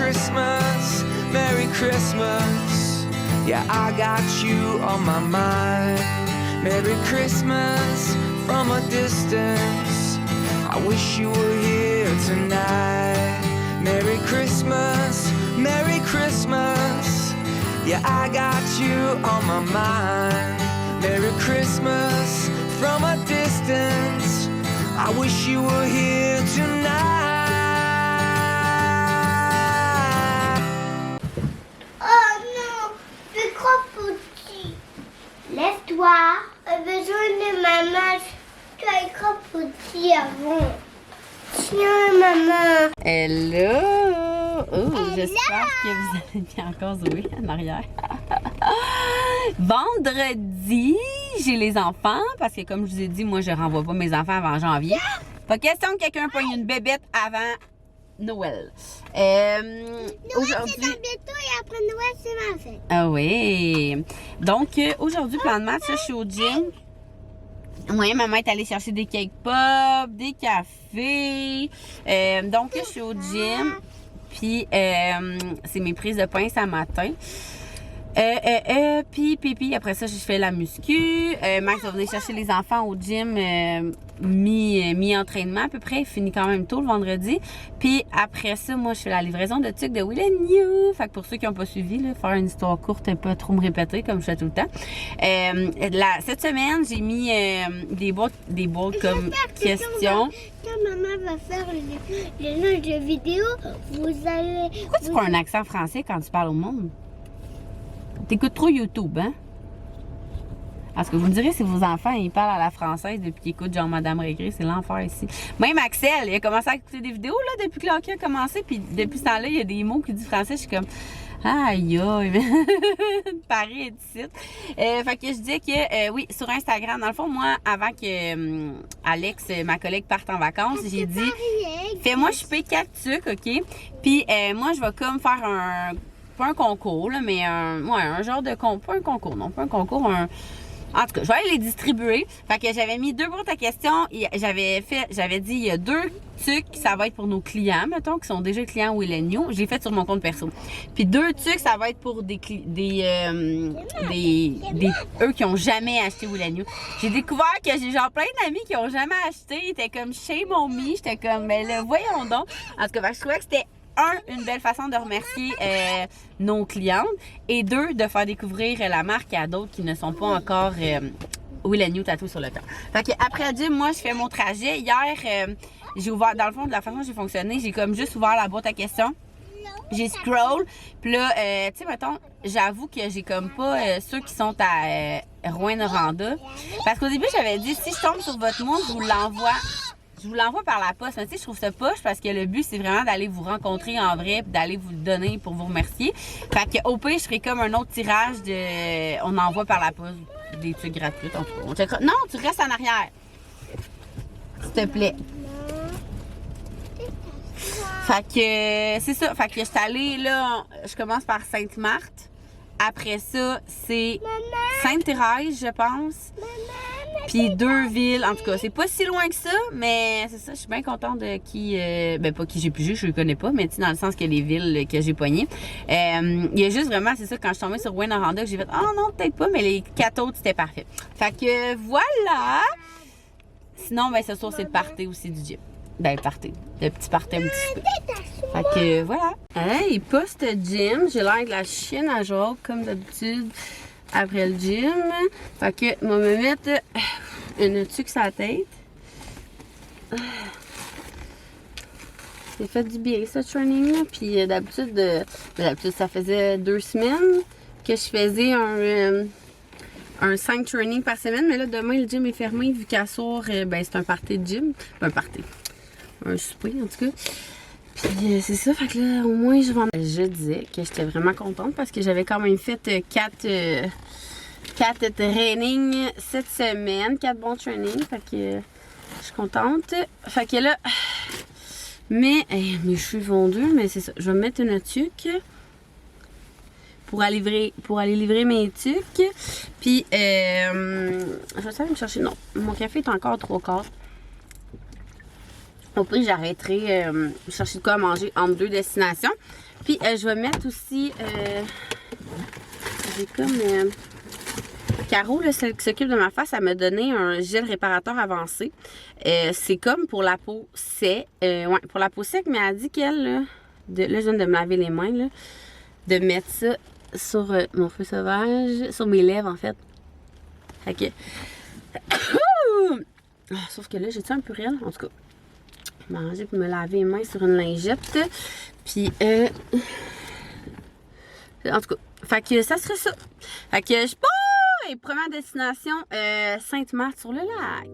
Christmas, Merry Christmas. Yeah, I got you on my mind. Merry Christmas from a distance. I wish you were here tonight. Merry Christmas, Merry Christmas. Yeah, I got you on my mind. Merry Christmas from a distance. I wish you were here tonight. Oh non, c'est trop petit. Lève-toi. J'ai besoin de maman. Tu es trop petit avant. Tiens, maman. Hello! Oh, j'espère que vous allez bien encore Zoé en arrière. Vendredi, j'ai les enfants parce que comme je vous ai dit, moi je renvoie pas mes enfants avant janvier. Pas question que quelqu'un pogne une bébête avant Noël. Aujourd'hui. C'est bientôt et après Noël, c'est ma fête. Ah oui. Donc aujourd'hui, plan de match, je suis au gym. Oui, maman est allée chercher des cake pops, des cafés. Donc, je suis au gym. Puis, c'est mes prises de pain ce matin. Puis, après ça, je fais la muscu. Max va venir chercher les enfants au gym mi-entraînement à peu près. Il finit quand même tôt le vendredi. Puis, après ça, moi, je fais la livraison de tucs de Will & You. Fait que pour ceux qui n'ont pas suivi, là, faire une histoire courte et pas trop me répéter comme je fais tout le temps. Cette semaine, j'ai mis des boîtes comme questions. Quand maman va faire le nom de vidéo, vous allez... Pourquoi tu prends un accent français quand tu parles au monde? T'écoutes trop YouTube, hein? Parce que vous me direz, si vos enfants, ils parlent à la française depuis qu'ils écoutent genre Madame Régré, c'est l'enfer ici. Même Axel, il a commencé à écouter des vidéos, là, depuis que l'hockey a commencé, puis depuis ce temps-là, il y a des mots qui disent français, je suis comme... Aïe, aïe, Paris est ici. Fait que je dis que, oui, sur Instagram, dans le fond, moi, avant que Alex, ma collègue, parte en vacances, j'ai dit, fais-moi choper 4 trucs, OK? Puis, moi, je vais comme faire pas un concours, là, mais un genre de concours. Pas un concours, non, pas un concours, en tout cas, je vais aller les distribuer. Fait que j'avais mis 2 boîtes à questions. J'avais dit, il y a 2 trucs, ça va être pour nos clients, mettons, qui sont déjà clients Will & You. J'ai fait sur mon compte perso. Puis 2 trucs, ça va être pour eux qui ont jamais acheté Will & You. J'ai découvert que j'ai genre plein d'amis qui ont jamais acheté. Ils étaient comme shame on me. J'étais comme, mais là, voyons donc. En tout cas, je trouvais que c'était une belle façon de remercier nos clientes et 2, de faire découvrir la marque à d'autres qui ne sont pas encore Will & You tatou sur le corps. Fait que après le gym, moi, je fais mon trajet. Hier, j'ai ouvert, dans le fond, de la façon dont j'ai fonctionné, j'ai comme juste ouvert la boîte à questions. J'ai scroll. Puis là, tu sais, mettons, j'avoue que j'ai comme pas ceux qui sont à Rouyn-Noranda. Parce qu'au début, j'avais dit, si je tombe sur votre mot, je vous l'envoie. Je vous l'envoie par la poste. Mais tu sais, je trouve ça poche parce que le but, c'est vraiment d'aller vous rencontrer en vrai et d'aller vous le donner pour vous remercier. Fait que au pire, je ferai comme un autre tirage de... On envoie par la poste des trucs gratuits. Non, tu restes en arrière. S'il te plaît. Fait que c'est ça. Fait que je suis allée, là, je commence par Sainte-Marthe. Après ça, c'est Sainte-Thérèse, je pense. Puis 2 villes. En tout cas, c'est pas si loin que ça, mais c'est ça, je suis bien contente de qui... pas qui j'ai pigé, je le connais pas, mais tu sais, dans le sens que les villes que j'ai pognées. Il y a juste vraiment, c'est ça, quand je suis tombée sur Rouyn-Noranda, que j'ai fait, oh non, peut-être pas, mais les 4 autres, c'était parfait. Fait que voilà! Sinon, ben ce soir, c'est le party aussi du gym. Ben, party. Le petit party un petit peu. Fait que voilà. Hey, post-gym, j'ai l'air de la chienne à jour, comme d'habitude, après le gym. Fait que, on va me mettre une tuque sur la tête. J'ai fait du bien, ce training-là. Puis d'habitude, ça faisait 2 semaines que je faisais un 5 training par semaine. Mais là, demain, le gym est fermé, vu qu'à soir, ben, c'est un party de gym. Un party. Un souper, en tout cas. Puis c'est ça, fait que là, au moins, je disais que j'étais vraiment contente parce que j'avais quand même fait 4 trainings cette semaine. 4 bons trainings, fait que je suis contente. Fait que là, mes cheveux vont dur, mais c'est ça. Je vais me mettre une tuque pour aller livrer mes tuques. Puis, je vais aller me chercher. Non, mon café est encore 3/4. Au pire, j'arrêterai chercher de quoi manger entre 2 destinations. Puis, je vais mettre aussi... j'ai comme... Caro, là, celle qui s'occupe de ma face, elle m'a donné un gel réparateur avancé. C'est comme pour la peau sec. Ouais, pour la peau sec, mais elle dit qu'elle, là, je viens de me laver les mains, là, de mettre ça sur mon feu sauvage, sur mes lèvres, en fait. Fait que... sauf que là, j'ai-tu un purel? En tout cas, manger pour me laver les mains sur une lingette. Puis, en tout cas, fait que ça serait ça. Fait que je pars! Et première destination, Sainte-Marthe-sur-le-Lac.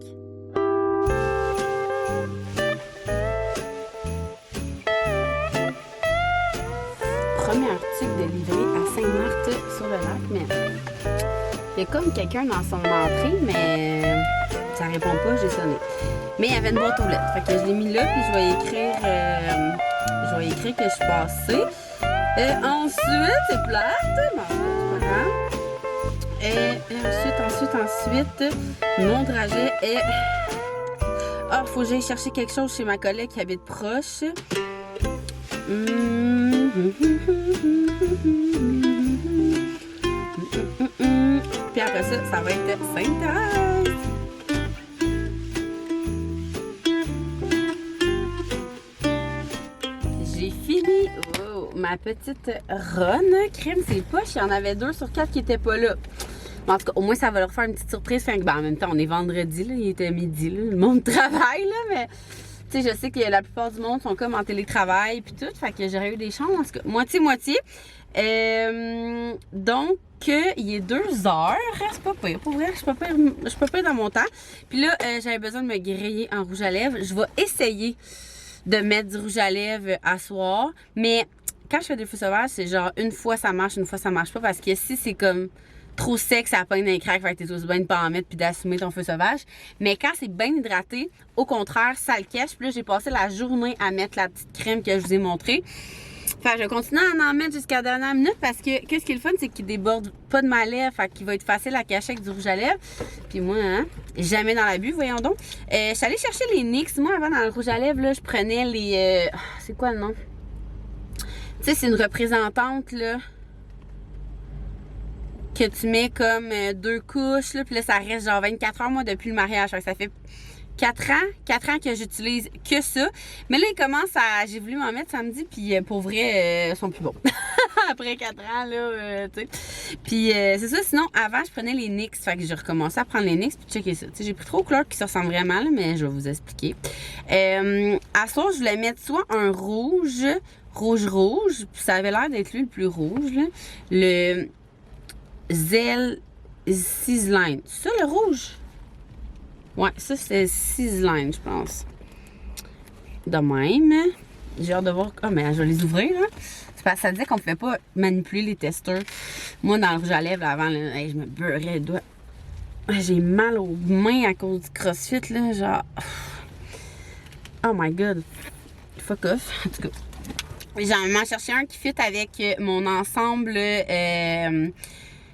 Premier article de livrer à Sainte-Marthe-sur-le-Lac, mais il y a comme quelqu'un dans son entrée, mais ça répond pas, j'ai sonné. Mais il y avait une boîte aux lettres, fait que je l'ai mis là, puis je vais écrire que je suis passée. Ensuite, c'est plate, bon, c'est pas grave. Et ensuite, mon trajet est... Ah, faut que j'aille chercher quelque chose chez ma collègue qui habite proche. Puis après ça va être Sainte-Thérèse. J'ai fini ma petite run. Crème, c'est poche. Il y en avait 2 sur 4 qui n'étaient pas là. En tout cas, au moins, ça va leur faire une petite surprise. Fait que, ben, en même temps, on est vendredi, là, il était midi, là, le monde travaille, là, mais tu sais, je sais que la plupart du monde sont comme en télétravail puis tout, fait que j'aurais eu des chances, en tout cas, moitié-moitié. Donc, il est 2 heures, c'est pas pire, pour vrai, je suis pas pire dans mon temps. Puis là, j'avais besoin de me griller en rouge à lèvres. Je vais essayer de mettre du rouge à lèvres à soir, mais quand je fais des feux sauvages, c'est genre une fois ça marche pas, parce que si c'est comme trop sec, ça pogne dans les craques, fait que t'es aussi bien de pas en mettre puis d'assumer ton feu sauvage. Mais quand c'est bien hydraté, au contraire, ça le cache. Puis là, j'ai passé la journée à mettre la petite crème que je vous ai montrée. Fait que je vais continuer à en mettre jusqu'à la dernière minute parce que qu'est-ce qui est le fun, c'est qu'il déborde pas de ma lèvre, fait qu'il va être facile à cacher avec du rouge à lèvres. Puis moi, hein, jamais dans l'abus, voyons donc. Je suis allée chercher les NYX. Moi, avant, dans le rouge à lèvres, là, je prenais les... c'est quoi le nom? Tu sais, c'est une représentante, là, que tu mets comme 2 couches, là, puis là, ça reste genre 24 heures, moi, depuis le mariage. Ça fait 4 ans que j'utilise que ça. Mais là, il commence à... J'ai voulu m'en mettre samedi, puis pour vrai, ils sont plus bons. Après 4 ans, là, tu sais. Puis c'est ça. Sinon, avant, je prenais les NYX. Fait que j'ai recommencé à prendre les NYX, puis checker ça. Tu sais, j'ai pris 3 couleurs qui se ressemblent vraiment, là, mais je vais vous expliquer. À soir, je voulais mettre soit un rouge, puis ça avait l'air d'être lui le plus rouge, là. Le Zell Sizzline. C'est ça, le rouge? Ouais, ça, c'est Sizzline, je pense. De même. J'ai hâte de voir... Ah, mais je vais les ouvrir, là. C'est parce que ça disait qu'on ne pouvait pas manipuler les testeurs. Moi, dans le rouge à lèvres, avant, là, je me beurrais les doigts. J'ai mal aux mains à cause du crossfit, là. Genre... Oh my God. Fuck off. En tout cas. J'en ai cherché un qui fit avec mon ensemble...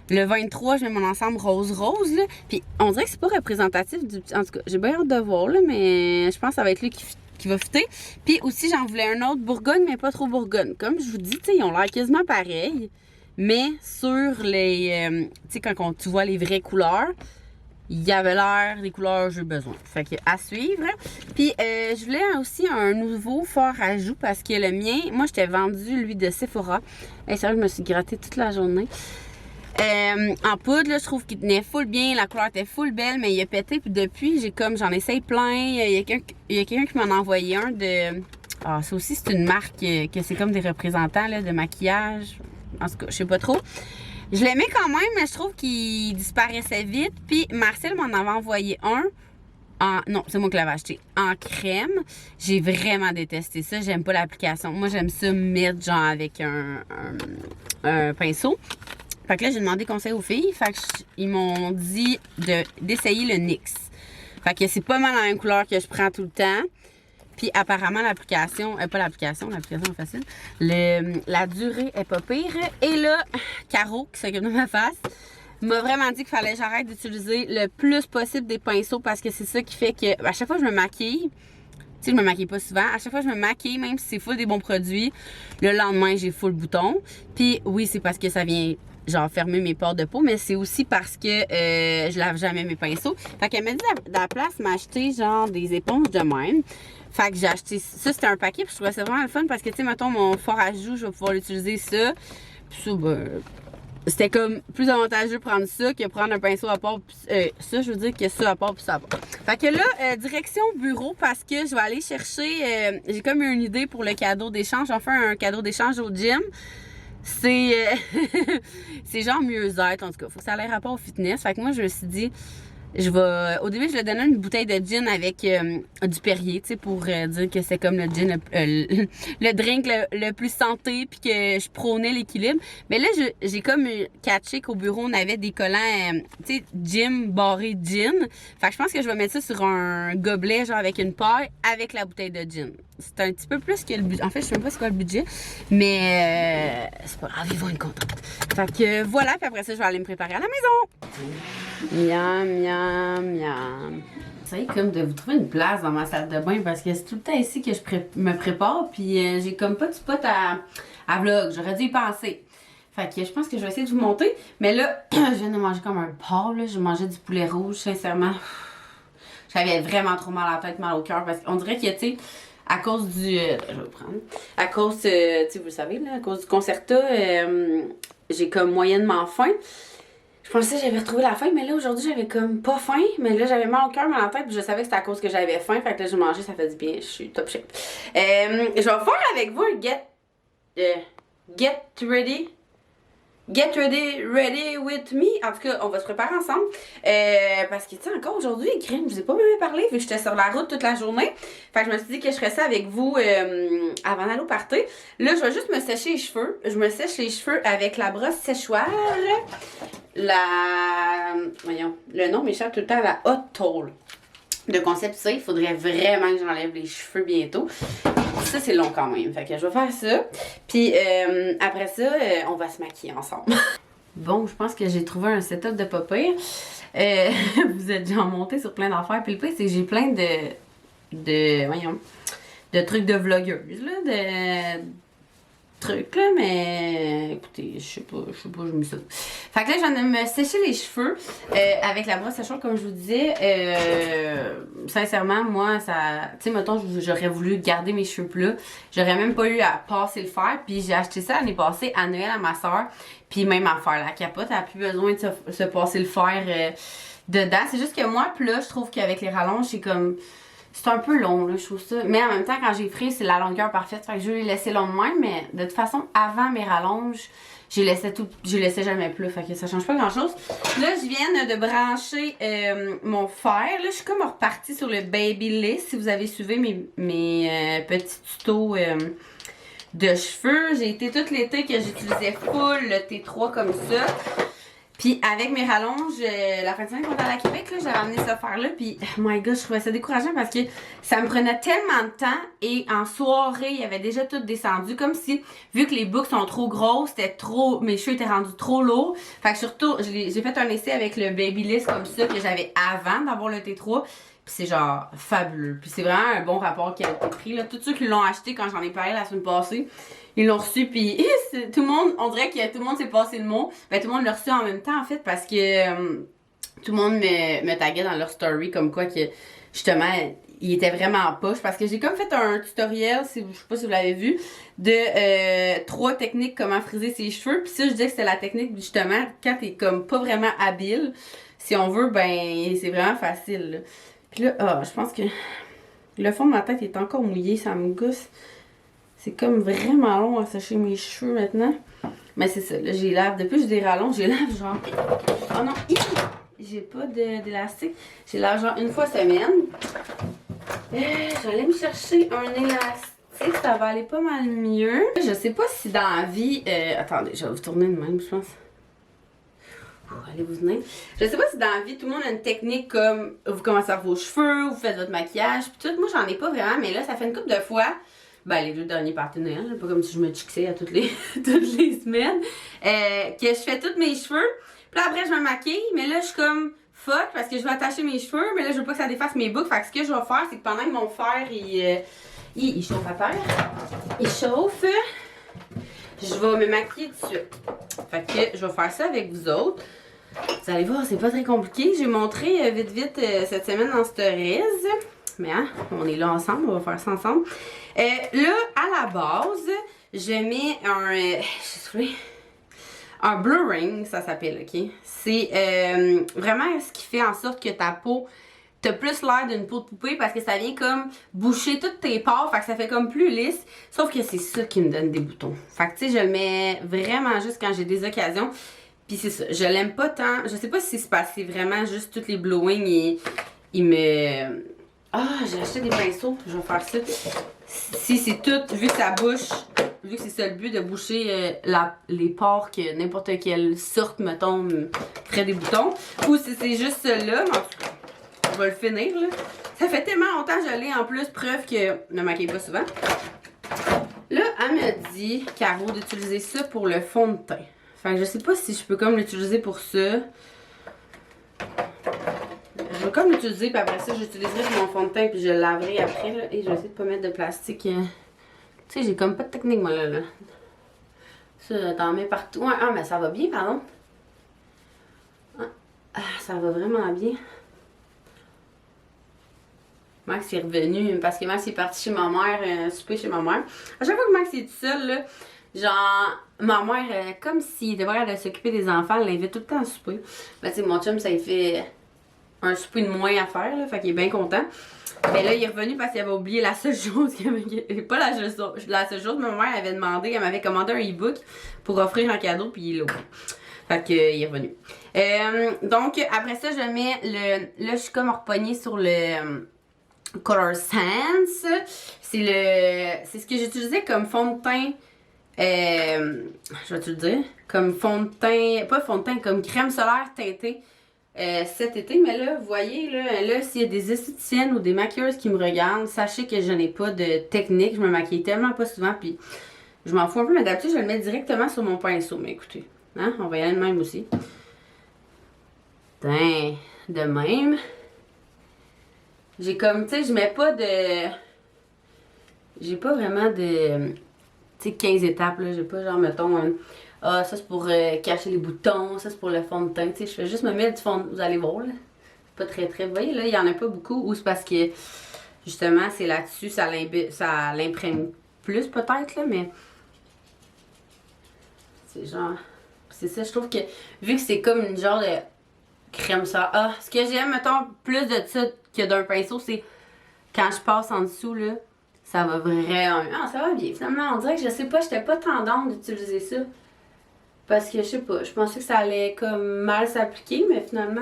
le 23, je mets mon ensemble rose-rose, là. Puis on dirait que c'est pas représentatif du... En tout cas, j'ai bien hâte de voir, là, mais je pense que ça va être lui qui va fitter. Puis aussi, j'en voulais un autre Bourgogne, mais pas trop Bourgogne. Comme je vous dis, tu sais, ils ont l'air quasiment pareils. Mais sur les... tu sais, quand tu vois les vraies couleurs, il y avait l'air des couleurs que j'ai besoin. Fait que à suivre. Puis je voulais aussi un nouveau fort ajout parce que le mien, moi, j'étais vendu, lui, de Sephora. Et ça, je me suis gratté toute la journée. En poudre, là, je trouve qu'il tenait full bien, la couleur était full belle, mais il a pété. Puis depuis, j'en essaye plein. Il y a quelqu'un qui m'en a envoyé un de... Ah, ça aussi, c'est une marque que c'est comme des représentants là, de maquillage. En tout cas, je sais pas trop. Je l'aimais quand même, mais je trouve qu'il disparaissait vite. Puis Marcel m'en avait envoyé un. Non, c'est moi qui l'avais acheté. En crème. J'ai vraiment détesté ça. J'aime pas l'application. Moi, j'aime ça mettre genre avec un pinceau. Fait que là, j'ai demandé conseil aux filles. Fait que ils m'ont dit d'essayer le NYX. Fait que c'est pas mal la même couleur que je prends tout le temps. Puis apparemment, l'application est facile. La durée est pas pire. Et là, Caro, qui s'occupe de ma face, m'a vraiment dit qu'il fallait que j'arrête d'utiliser le plus possible des pinceaux parce que c'est ça qui fait que à chaque fois que je me maquille, sais, je me maquille pas souvent. À chaque fois que je me maquille, même si c'est full des bons produits, le lendemain, j'ai full bouton. Puis oui, c'est parce que ça vient, genre, fermer mes pores de peau, mais c'est aussi parce que je lave jamais mes pinceaux. Fait qu'elle m'a dit, à la place, m'acheter, genre, des éponges de même. Fait que j'ai acheté ça, c'était un paquet, puis je trouvais ça vraiment le fun parce que, tu sais, mettons, mon fard à joues, je vais pouvoir l'utiliser ça. Puis ça, ben, c'était comme plus avantageux prendre ça que prendre un pinceau à part. Ça, je veux dire que ça à part puis ça à part. Fait que là, direction bureau parce que je vais aller chercher. J'ai comme une idée pour le cadeau d'échange. Enfin, un cadeau d'échange au gym. C'est c'est genre mieux-être en tout cas. Faut que ça ait rapport au fitness. Fait que moi, je me suis dit. Au début, je lui donnais une bouteille de gin avec du Perrier, tu sais, pour dire que c'est comme le gin, le drink le plus santé, puis que je prônais l'équilibre. Mais là, j'ai comme catché qu'au bureau, on avait des collants, tu sais, gym barré gin. Fait que je pense que je vais mettre ça sur un gobelet, genre avec une paille, avec la bouteille de gin. C'est un petit peu plus que le budget. En fait, je sais même pas c'est quoi le budget, mais c'est pas grave, ils vont être contents. Fait que voilà, puis après ça, je vais aller me préparer à la maison. Miam, miam, miam. Ça y est, comme de vous trouver une place dans ma salle de bain parce que c'est tout le temps ici que je me prépare. Puis j'ai comme pas de spot à vlog. J'aurais dû y penser. Fait que je pense que je vais essayer de vous monter. Mais là, je viens de manger comme un porc. Là. Je mangeais du poulet rouge, sincèrement. J'avais vraiment trop mal à la tête, mal au cœur. Parce qu'on dirait que, tu sais, à cause du. Je vais le prendre. À cause, tu sais, vous le savez, là, à cause du Concerta, j'ai comme moyennement faim. Je pensais que j'avais retrouvé la faim, mais là, aujourd'hui, j'avais comme pas faim. Mais là, j'avais mal au cœur, mal à la tête, puis je savais que c'était à cause que j'avais faim. Fait que là, j'ai mangé, ça fait du bien. Je suis top shape. Je vais faire avec vous un Get ready with me. En tout cas, on va se préparer ensemble. Parce que, tu sais, encore aujourd'hui, crème, je vous ai pas même parlé, vu que j'étais sur la route toute la journée. Fait que je me suis dit que je ferais ça avec vous avant d'aller au party. Là, je vais juste me sécher les cheveux. Je me sèche les cheveux avec la brosse séchoir. Voyons, le nom m'échappe tout le temps, la Hot Tool. De concept, ça, il faudrait vraiment que j'enlève les cheveux bientôt. Ça, c'est long quand même. Fait que je vais faire ça. Puis après ça, on va se maquiller ensemble. Bon, je pense que j'ai trouvé un setup de pas pire. Vous êtes déjà monté sur plein d'affaires. Puis le pire, c'est que j'ai plein de trucs de vlogueuse, là, trucs, là, mais écoutez, je sais pas, je me sais. Fait que là, je viens de me sécher les cheveux avec la brosse sécheur, comme je vous disais. Sincèrement, moi, ça. Tu sais, mettons, j'aurais voulu garder mes cheveux plats. J'aurais même pas eu à passer le fer. Puis j'ai acheté ça l'année passée à Noël à ma soeur. Puis même à faire la capote, elle a plus besoin de se passer le fer dedans. C'est juste que moi, là, je trouve qu'avec les rallonges, c'est comme. C'est un peu long, là, je trouve ça. Mais en même temps, quand j'ai frise, c'est la longueur parfaite. Fait que je vais les laisser long de même. Mais de toute façon, avant mes rallonges, je laissais jamais plus. Fait que ça change pas grand chose. Là, je viens de brancher mon fer. Là, je suis comme repartie sur le Babyliss. Si vous avez suivi mes petits tutos de cheveux. J'ai été tout l'été que j'utilisais full le T3 comme ça. Puis avec mes rallonges, la fin de semaine qu'on est allé à Québec, là, j'ai ramené ce fer-là. Puis, oh my god, je trouvais ça décourageant parce que ça me prenait tellement de temps. Et en soirée, il y avait déjà tout descendu. Comme si, vu que les boucles sont trop grosses, mes cheveux étaient rendus trop lourds. Fait que surtout, j'ai fait un essai avec le Babyliss comme ça que j'avais avant d'avoir le T3. Puis c'est genre fabuleux. Puis c'est vraiment un bon rapport qui a été pris. Là. Tous ceux qui l'ont acheté quand j'en ai parlé la semaine passée, ils l'ont reçu, puis tout le monde, on dirait que tout le monde s'est passé le mot. Ben, tout le monde l'a reçu en même temps, en fait, parce que tout le monde me taguait dans leur story comme quoi que, justement, il était vraiment en poche. Parce que j'ai comme fait un tutoriel, je sais pas si vous l'avez vu, de 3 techniques comment friser ses cheveux. Puis ça, je disais que c'était la technique, justement, quand t'es comme pas vraiment habile, si on veut, ben, c'est vraiment facile, là. Puis là, je pense que le fond de ma tête est encore mouillé, ça me gosse. C'est comme vraiment long à sécher mes cheveux maintenant. Mais c'est ça, là, j'ai lave. Depuis que j'ai des rallonges, j'ai lave genre. Oh non, j'ai pas d'élastique. J'ai lave genre une fois semaine. J'allais me chercher un élastique, ça va aller pas mal mieux. Je sais pas si dans la vie. Attendez, je vais vous tourner de même, je pense. Allez vous venir. Je sais pas si dans la vie, tout le monde a une technique comme vous commencez à faire vos cheveux, vous faites votre maquillage, puis tout. Moi, j'en ai pas vraiment, mais là, ça fait une couple de fois. Ben, les 2 derniers parties de Noël, pas comme si je me chixais à toutes les semaines. Que je fais tous mes cheveux. Puis là, après, je me maquille. Mais là, je suis comme fuck parce que je vais attacher mes cheveux, mais là je veux pas que ça défasse mes boucles. Fait que ce que je vais faire, c'est que pendant que mon fer il chauffe à terre, il chauffe, je vais me maquiller tout de suite. Fait que je vais faire ça avec vous autres. Vous allez voir, c'est pas très compliqué. J'ai montré vite cette semaine dans Stories. Mais hein, on est là ensemble, on va faire ça ensemble. Là, à la base, je mets un blue ring, ça s'appelle, ok? C'est vraiment ce qui fait en sorte que ta peau, t'as plus l'air d'une peau de poupée parce que ça vient comme boucher toutes tes pores, fait que ça fait comme plus lisse. Sauf que c'est ça qui me donne des boutons. Fait que tu sais, je le mets vraiment juste quand j'ai des occasions. Puis c'est ça, je l'aime pas tant. Je sais pas si c'est parce que c'est vraiment juste toutes les blowing et il me... Ah, j'ai acheté des pinceaux, je vais faire ça. Si c'est tout, vu que ça bouche, vu que c'est ça le but de boucher les pores que n'importe quelle sorte, mettons, me ferait des boutons. Ou si c'est juste celle-là, mais en tout cas, je vais le finir là. Ça fait tellement longtemps que je l'ai en plus, preuve que je ne maquille pas souvent. Là, elle me dit, Caro, d'utiliser ça pour le fond de teint. Fait que je sais pas si je peux comme l'utiliser pour ça. Je vais comme l'utiliser, puis après ça, j'utiliserai pour mon fond de teint, puis je le laverai après, là. Et je vais essayer de pas mettre de plastique. Tu sais, j'ai comme pas de technique, moi, là. Ça, t'en mets partout. Ouais, ah, mais ça va bien, pardon. Ah, ça va vraiment bien. Max est revenu, parce que Max est parti chez ma mère, souper chez ma mère. À chaque fois que Max est tout seul, là, genre, ma mère, comme s'il devrait s'occuper des enfants, elle l'invite tout le temps à souper. Ben, tu sais, mon chum, ça lui fait un souper de moins à faire, là, fait qu'il est bien content. Mais là, il est revenu parce qu'il avait oublié la seule chose, pas la seule chose, mais ma mère avait demandé, elle m'avait commandé un e-book pour offrir un cadeau, puis il l'a oublié. Fait qu'il est revenu. Donc, après ça, je mets là, je suis comme repognée sur le Color Sense. C'est ce que j'utilisais comme fond de teint. Je vais te le dire, comme fond de teint, pas fond de teint, comme crème solaire teintée cet été. Mais là, vous voyez, là s'il y a des esthéticiennes ou des maquilleuses qui me regardent, sachez que je n'ai pas de technique. Je me maquille tellement pas souvent, puis je m'en fous un peu, mais d'habitude, je le mets directement sur mon pinceau. Mais écoutez, hein, on va y aller de même aussi. Tain, de même. J'ai comme, tu sais, je mets pas de... J'ai pas vraiment de... Tu sais, 15 étapes, là. J'ai pas genre, mettons, ah, ça c'est pour cacher les boutons, ça c'est pour le fond de teint. Tu sais, je fais juste me mettre du fond de... Vous allez voir, là. C'est pas très, vous voyez, là, il y en a pas beaucoup. Ou c'est parce que, justement, c'est là-dessus, ça l'imprègne plus, peut-être, là, mais... C'est genre... C'est ça, je trouve que, vu que c'est comme une genre de crème ça. Ah, ce que j'aime, mettons, plus de ça que d'un pinceau, c'est quand je passe en dessous, là, ça va vraiment... Ah, ça va bien. Finalement, on dirait que je sais pas, j'étais pas tendance d'utiliser ça. Parce que, je sais pas, je pensais que ça allait comme mal s'appliquer, mais finalement,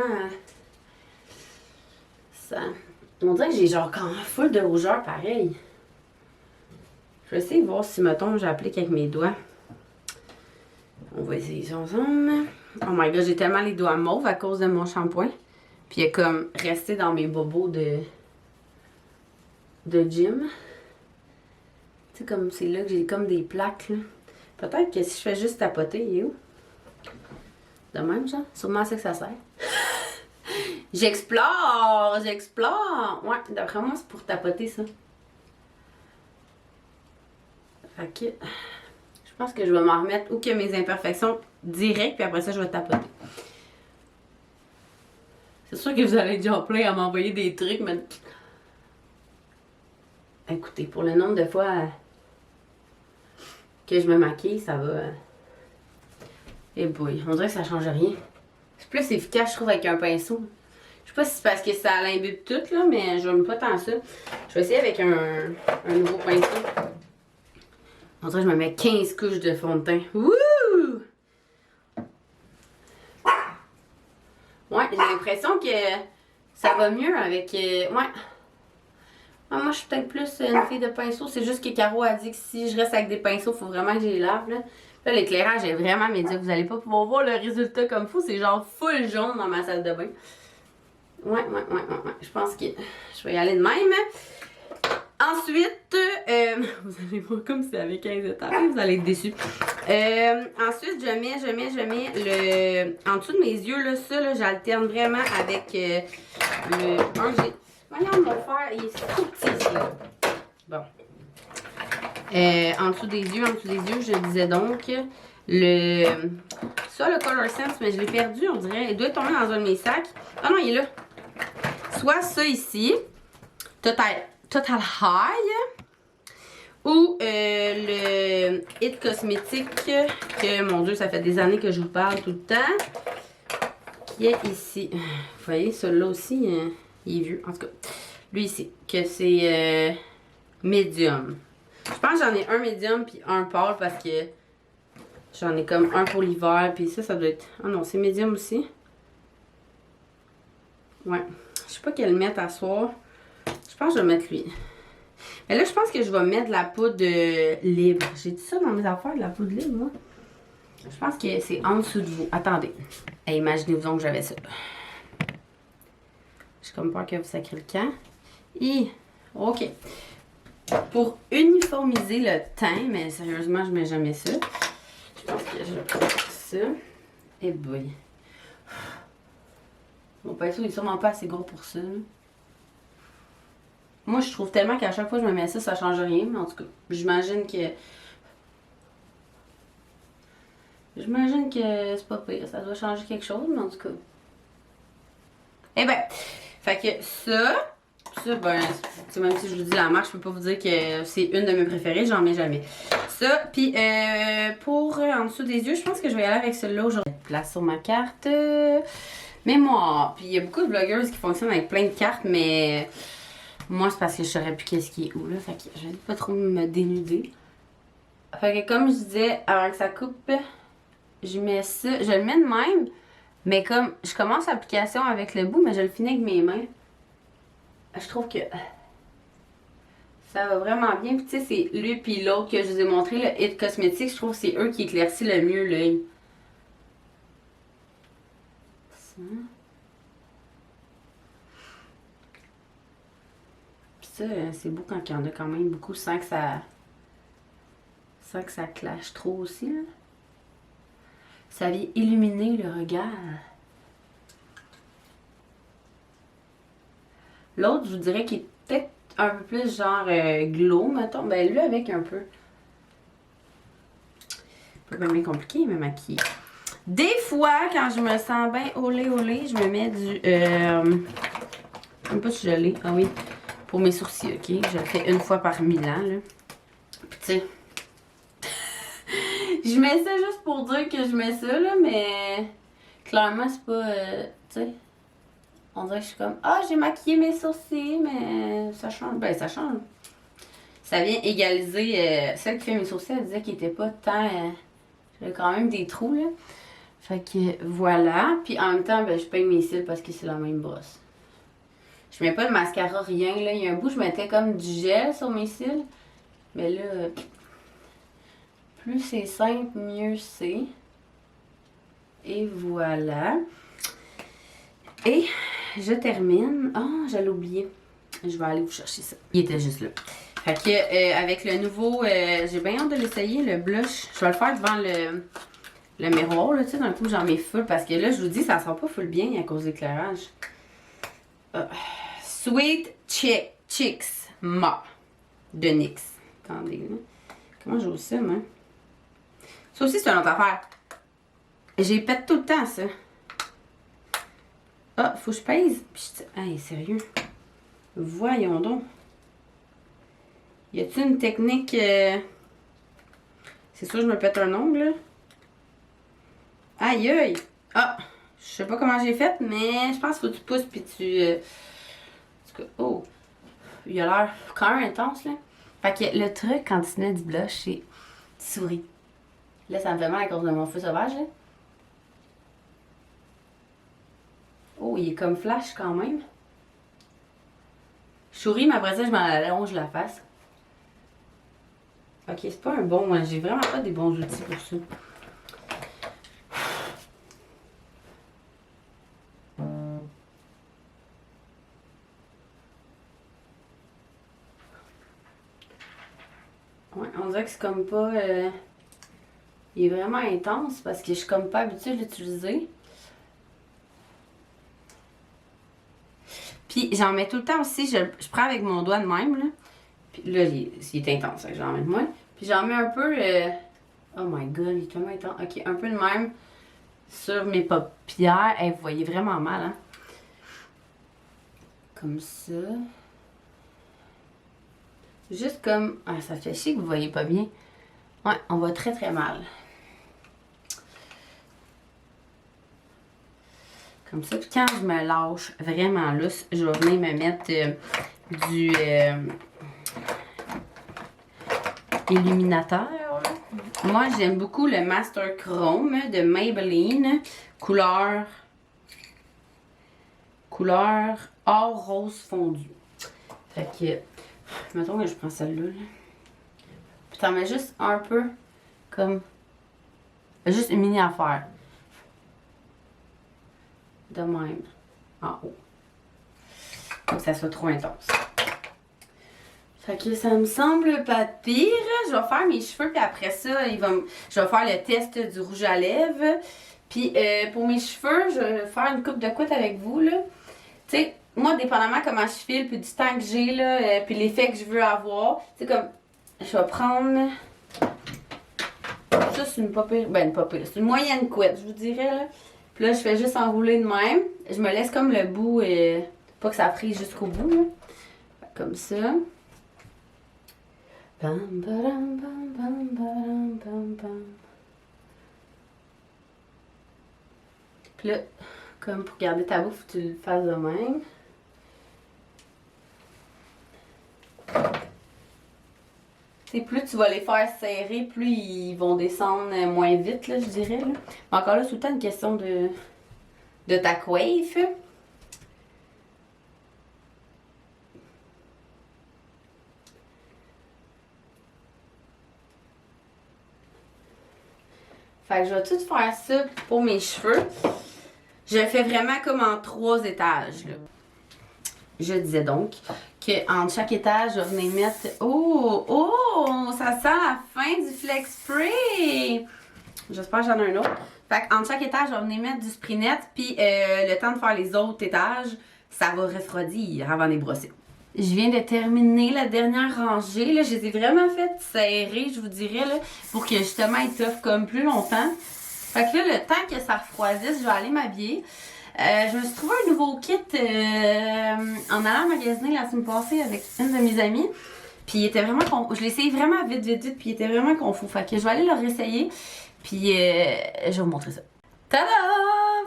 ça... On dirait que j'ai genre quand même full de rougeur, pareil. Je vais essayer de voir si, mettons, j'applique avec mes doigts. On va essayer ça ensemble. Oh my god, j'ai tellement les doigts mauves à cause de mon shampoing. Puis il est comme resté dans mes bobos de gym. Tu sais, comme c'est là que j'ai comme des plaques, là. Peut-être que si je fais juste tapoter, il est où? De même, genre? Sûrement c'est que ça sert. J'explore! Ouais, d'après moi, c'est pour tapoter, ça. Fait que... Je pense que je vais m'en remettre ou que mes imperfections directes, puis après ça, je vais tapoter. C'est sûr que vous allez être déjà plein à m'envoyer des trucs, mais... Écoutez, pour le nombre de fois que je me maquille, ça va... Eh boy, on dirait que ça change rien. C'est plus efficace, je trouve, avec un pinceau. Je sais pas si c'est parce que ça l'imbibe tout, là, mais je n'aime pas tant ça. Je vais essayer avec un nouveau pinceau. On dirait que je me mets 15 couches de fond de teint. Wouh! Ouais, j'ai l'impression que ça va mieux avec... ouais. Moi, je suis peut-être plus une fille de pinceau. C'est juste que Caro a dit que si je reste avec des pinceaux, il faut vraiment que je les lave. Là, l'éclairage est vraiment médiocre. Vous n'allez pas pouvoir voir le résultat comme faut. C'est genre full jaune dans ma salle de bain. Ouais. Je pense que je vais y aller de même. Ensuite, vous allez voir comme c'est avec 15 étapes, vous allez être déçus. Ensuite, je mets le... En dessous de mes yeux, là, ça, là, j'alterne vraiment avec le... Voyons, mon fer, il est tout petit, ici, là. Bon. En dessous des yeux, je disais donc, ça, le Color Sense, mais je l'ai perdu, on dirait. Il doit être tombé dans un de mes sacs. Ah non, il est là. Soit ça ici, Total High, ou le It Cosmétique, que mon Dieu, ça fait des années que je vous parle tout le temps, qui est ici. Vous voyez, celui-là aussi, il est vieux. En tout cas, lui ici, que c'est Medium. Je pense que j'en ai un Medium puis un pâle parce que j'en ai comme un pour l'hiver, puis ça doit être... Ah non, c'est Medium aussi. Ouais. Je sais pas quelle mettre à soir. Je pense que je vais mettre lui. Mais là, je pense que je vais mettre de la poudre libre. J'ai dit ça dans mes affaires, de la poudre libre, moi. Je pense que c'est en dessous de vous. Attendez. Hey, imaginez-vous que j'avais ça. J'ai comme peur que vous sacrez le camp. Et, OK. Pour uniformiser le teint, mais sérieusement, je mets jamais ça. Je pense que je vais prendre ça. Et boy. Mon pinceau il est sûrement pas assez gros pour ça. Moi, je trouve tellement qu'à chaque fois que je me mets ça, ça change rien. Mais en tout cas, j'imagine que... J'imagine que c'est pas pire. Ça doit changer quelque chose, mais en tout cas... Eh ben, fait que ça, ben, même si je vous dis la marque, je peux pas vous dire que c'est une de mes préférées, j'en mets jamais. Ça, puis pour en dessous des yeux, je pense que je vais y aller avec celui-là aujourd'hui. Place sur ma carte. Mémoire. Puis il y a beaucoup de blogueuses qui fonctionnent avec plein de cartes, mais moi c'est parce que je saurais plus qu'est-ce qui est où là. Fait que je vais pas trop me dénuder. Fait que comme je disais, avant que ça coupe, je mets ça. Je le mets de même, mais comme je commence l'application avec le bout, mais je le finis avec mes mains. Je trouve que ça va vraiment bien. Puis tu sais, c'est lui puis l'autre que je vous ai montré, le It Cosmétique. Je trouve que c'est eux qui éclaircissent le mieux l'œil. Ça. Puis ça, c'est beau quand il y en a quand même beaucoup sans que ça clash trop aussi. Là. Ça vient illuminer le regard. L'autre, je vous dirais qu'il est peut-être un peu plus genre glow, mettons. Ben lui avec un peu. Pas bien compliqué, me maquiller. Des fois, quand je me sens bien olé, je me mets du... même pas si je l'ai. Ah oui. Pour mes sourcils, ok? Je le fais une fois par 1000 ans, là. Puis tu sais... je mets ça juste pour dire que je mets ça, là, mais... Clairement, c'est pas... tu sais... On dirait que je suis comme, ah, j'ai maquillé mes sourcils, mais ça change. Ben, ça change. Ça vient égaliser. Celle qui fait mes sourcils, elle disait qu'il était pas tant. J'avais quand même des trous, là. Fait que voilà. Puis en même temps, ben, je peigne mes cils parce que c'est la même brosse. Je mets pas de mascara, rien, là. Il y a un bout, je mettais comme du gel sur mes cils. Mais là, plus c'est simple, mieux c'est. Et voilà. Et je termine. Ah, oh, j'allais oublier. Je vais aller vous chercher ça. Il était juste là. Fait que avec le nouveau, j'ai bien hâte de l'essayer, le blush. Je vais le faire devant le miroir, là, tu sais, d'un coup j'en mets full. Parce que là, je vous dis, ça sent pas full bien à cause de l'éclairage. Sweet Chicks Ma de NYX. Attendez, là. Comment j'ose ça, moi? Ça aussi, c'est une autre affaire. J'ai pète tout le temps, ça. Ah, faut que je pèse. Hey, sérieux. Voyons donc. Y a-t-il une technique... C'est sûr, je me pète un ongle, là. Aïe, aïe. Ah, je sais pas comment j'ai fait, mais je pense qu'il faut que tu pousses puis tu... Oh, il a l'air quand même intense, là. Fait que le truc quand tu mets du blush, c'est... Tu souris. Là, ça me fait mal à cause de mon feu sauvage, là. Oh, il est comme flash quand même. Je souris, mais après ça, je m'en allonge la face. Ok, c'est pas un bon... J'ai vraiment pas des bons outils pour ça. que c'est comme pas... il est vraiment intense parce que je suis comme pas habituée de l'utiliser. Puis j'en mets tout le temps aussi, je prends avec mon doigt de même, là. Puis là, il est intense, j'en mets de moins. Puis j'en mets un peu... Oh my god, il est tellement intense. Ok, un peu de même sur mes paupières. Hey, vous voyez vraiment mal, hein? Comme ça. Juste comme... Ah, ça fait chier que vous voyez pas bien. Ouais, on voit très très mal. Comme ça. Puis quand je me lâche vraiment lousse, je vais venir me mettre du illuminateur. Moi, j'aime beaucoup le Master Chrome de Maybelline. Couleur or rose fondu. Fait que, mettons que je prends celle-là. Là. Puis t'en mets juste un peu comme... Juste une mini affaire. De même. En haut. Pour que ça soit trop intense. Fait que ça me semble pas pire. Je vais faire mes cheveux, puis après ça, je vais faire le test du rouge à lèvres. Puis pour mes cheveux, je vais faire une coupe de couette avec vous, là. Tu sais, moi, dépendamment comment je file, puis du temps que j'ai, là, puis l'effet que je veux avoir, tu sais, comme, je vais prendre... Ça, c'est une pas pire, ben, une pas pire, c'est une moyenne couette, je vous dirais, là. Puis là, je fais juste enrouler de même. Je me laisse comme le bout, pas que ça prise jusqu'au bout, là. Comme ça. Bam, badam, bam, bam, badam, bam, bam. Puis là, comme pour garder ta boue, faut que tu le fasses de même. T'sais, plus tu vas les faire serrer, plus ils vont descendre moins vite, là, je dirais. Là. Mais encore là, c'est tout le temps une question de ta coiffe. Fait que je vais tout faire ça pour mes cheveux. Je le fais vraiment comme en 3 étages. Là. Je disais donc qu'entre chaque étage, je vais venir mettre... Oh! Ça sent la fin du Flex Spray! J'espère que j'en ai un autre. Fait qu'entre chaque étage, je vais venir mettre du spray net. Puis le temps de faire les autres étages, ça va refroidir avant de les brosser. Je viens de terminer la dernière rangée. Là, je les ai vraiment faites serrer, je vous dirais, là, pour que justement ils t'offrent comme plus longtemps. Fait que là, le temps que ça refroidisse, je vais aller m'habiller. Je me suis trouvé un nouveau kit en allant magasiner la semaine passée avec une de mes amies. Puis il était vraiment... Je l'ai essayé vraiment vite, puis il était vraiment confus. Fait que je vais aller le réessayer. Puis je vais vous montrer ça. Tada!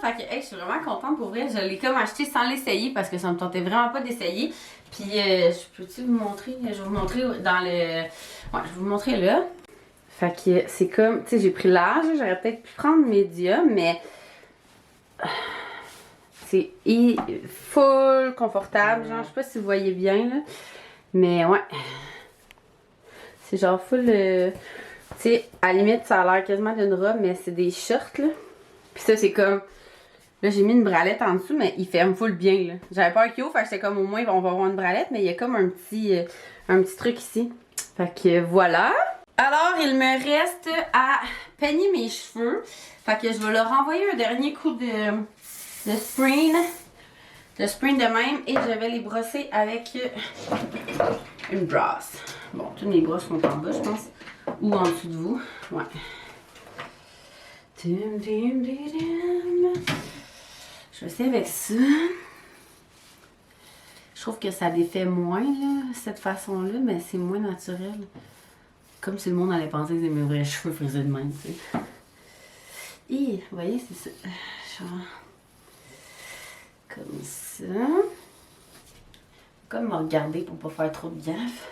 Fait que hey, je suis vraiment contente pour vrai. Je l'ai comme acheté sans l'essayer parce que ça me tentait vraiment pas d'essayer. Puis je peux-tu vous montrer? Je vais vous montrer dans le... Ouais, je vais vous montrer là. Fait que c'est comme... Tu sais, j'ai pris large. J'aurais peut-être pu prendre médium, mais... C'est full confortable. Genre, je sais pas si vous voyez bien, là. Mais ouais. C'est genre full... tu sais, à la limite, ça a l'air quasiment d'une robe, mais c'est des shorts, là. Puis ça, c'est comme... Là, j'ai mis une bralette en dessous, mais il ferme full bien, là. J'avais peur qu'il ouvre, fait que j'étais comme au moins, on va avoir une bralette, mais il y a comme un petit truc ici. Fait que voilà. Alors, il me reste à peigner mes cheveux. Fait que je vais leur envoyer un dernier coup de spray. Le spray de même. Et je vais les brosser avec une brosse. Bon, toutes mes brosses sont en bas, je pense. Ou en dessous de vous. Ouais. Je vais essayer avec ça. Je trouve que ça défait moins, là, cette façon-là, mais c'est moins naturel. Comme si le monde allait penser que c'est mes vrais cheveux frisés de même, tu sais. Et, vous voyez, c'est ça. Genre, comme ça. Comme me regarder pour pas faire trop de gaffe.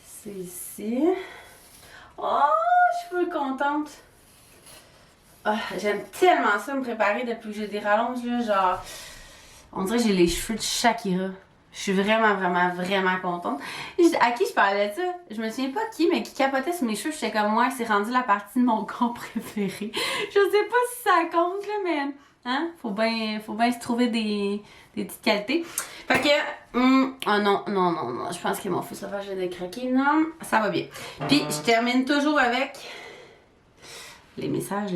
C'est ici. Oh, je suis full contente. Oh, j'aime tellement ça me préparer depuis que j'ai des rallonges, là, genre... On dirait que j'ai les cheveux de Shakira. Je suis vraiment, vraiment, vraiment contente. À qui je parlais de ça? Je me souviens pas qui, mais qui capotait sur mes cheveux. J'étais comme moi, c'est rendu la partie de mon corps préféré. Je sais pas si ça compte, là, mais Hein? Faut bien se trouver des petites qualités. Fait que, oh non, je pense que mon feu sauvage vient de craquer. Non, ça va bien. Puis, je termine toujours avec les messages.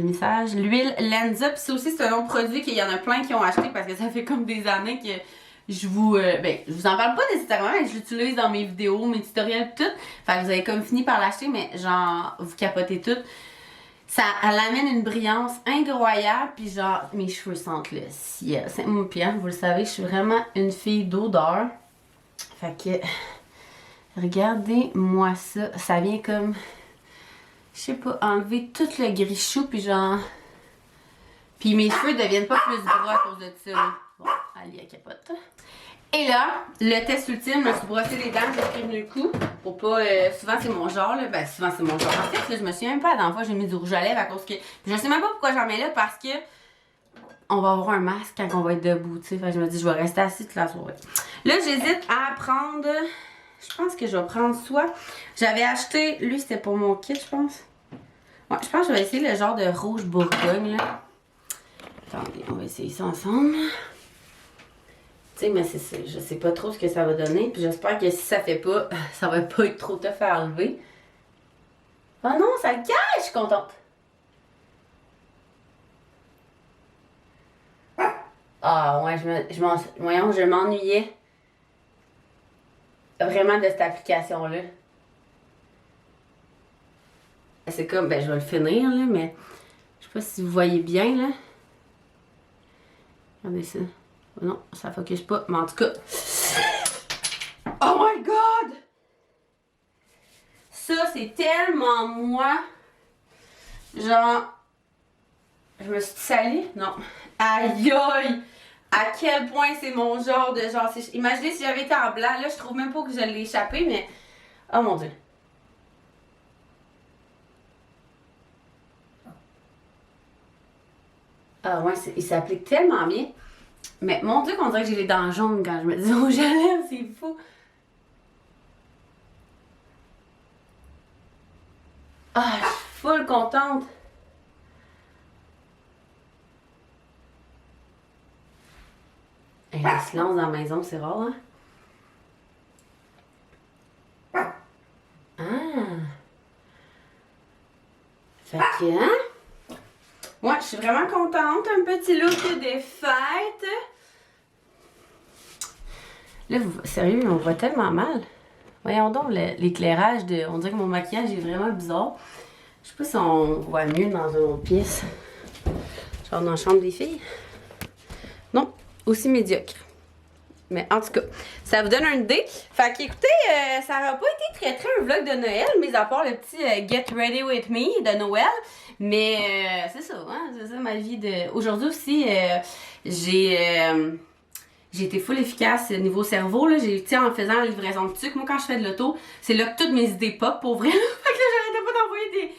L'huile Lenza. Puis ça aussi, c'est un autre produit qu'il y en a plein qui ont acheté parce que ça fait comme des années que je vous en parle pas nécessairement, mais je l'utilise dans mes vidéos, mes tutoriels tout. Fait que vous avez comme fini par l'acheter, mais genre, vous capotez tout. Elle amène une brillance incroyable, puis genre, mes cheveux sentent le ciel. Puis hein, vous le savez, je suis vraiment une fille d'odeur. Fait que, regardez-moi ça. Ça vient comme, je sais pas, enlever tout le grichou, puis genre... Puis mes cheveux deviennent pas plus gras à cause de ça. Là. Bon, allez, elle capote. Et là, le test ultime, je me suis brossé les dents, j'ai prévenu le coup. Pour pas. Souvent, c'est mon genre, là. Ben, souvent, c'est mon genre. En fait, là, je me souviens même pas la dernière fois, j'ai mis du rouge à lèvres à cause que. Je sais même pas pourquoi j'en mets là parce que. On va avoir un masque quand on va être debout, tu sais. Fait que je me dis, je vais rester assise toute la soirée. Là, j'hésite à prendre. Je pense que je vais prendre soit. J'avais acheté. Lui, c'était pour mon kit, je pense. Ouais, je pense que je vais essayer le genre de rouge bourgogne, là. Attendez, on va essayer ça ensemble. Tu sais, mais je sais pas trop ce que ça va donner. Puis j'espère que si ça fait pas, ça va pas être trop tough à enlever. Oh non, ça le cache! Je suis contente. Ah ouais, voyons, je m'ennuyais vraiment de cette application-là. C'est comme, ben je vais le finir là, mais je sais pas si vous voyez bien là. Regardez ça. Non, ça focus pas, mais en tout cas. Oh my god! Ça, c'est tellement moi. Genre. Je me suis salie? Non. Aïe aïe! À quel point c'est mon genre de genre. Imaginez si j'avais été en blanc, là, je trouve même pas que je l'ai échappé, mais. Oh mon dieu. Ah ouais, il s'applique tellement bien. Mais mon dieu qu'on dirait que j'ai les dents jaunes quand je me dis rouge à lèvres, c'est fou. Ah, je suis full contente. Et le silence dans la maison, c'est rare, hein? Ah! Fait que, hein? Ouais, je suis vraiment contente. Un petit look de fête. Là, sérieux, on voit tellement mal. Voyons donc l'éclairage de... On dirait que mon maquillage est vraiment bizarre. Je sais pas si on voit mieux dans une autre pièce. Genre dans la chambre des filles. Non, aussi médiocre. Mais en tout cas, ça vous donne une idée. Fait qu'écoutez, ça n'aura pas été très un vlog de Noël, mais à part le petit Get Ready With Me de Noël. Mais c'est ça, hein, c'est ça ma vie de... Aujourd'hui aussi, j'ai été full efficace niveau cerveau, là. Tu sais, en faisant la livraison de sucre, moi quand je fais de l'auto, c'est là que toutes mes idées pop pour vrai. Fait que là, j'arrêtais pas d'envoyer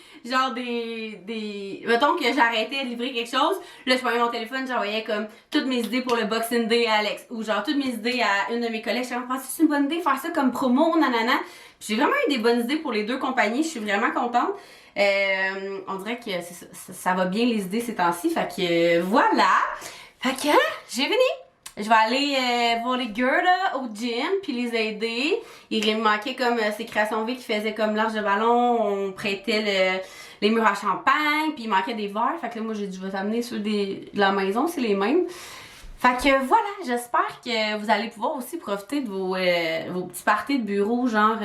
mettons que j'arrêtais de livrer quelque chose, là je prenais mon téléphone, j'envoyais comme toutes mes idées pour le Boxing Day à Alex, ou genre toutes mes idées à une de mes collègues, je me c'est une bonne idée faire ça comme promo, nanana. Puis j'ai vraiment eu des bonnes idées pour les deux compagnies, je suis vraiment contente. On dirait que ça va bien les idées ces temps-ci, fait que voilà. Fait que j'ai fini. Je vais aller voir les girls là, au gym puis les aider. Il me manquait comme ces créations V qui faisaient comme l'Arche de Ballon. On prêtait les murs à champagne puis il manquait des verres. Fait que là, moi, j'ai dit, je vais t'amener ceux de la maison, c'est les mêmes. Fait que voilà, j'espère que vous allez pouvoir aussi profiter de vos petits parties de bureau, genre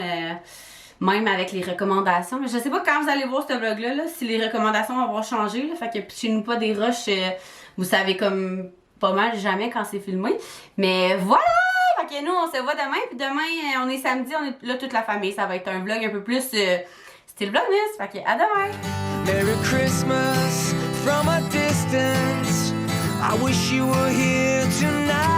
même avec les recommandations. Mais je sais pas quand vous allez voir ce vlog-là, là, si les recommandations vont avoir changé. Là, fait que pitchez-nous pas des rushs, vous savez comme... pas mal jamais quand c'est filmé. Mais voilà! Fait que nous, on se voit demain. Puis demain, on est samedi, on est là toute la famille. Ça va être un vlog un peu plus style vlogmas. Fait que à demain! Merry Christmas from a distance. I wish you were here tonight.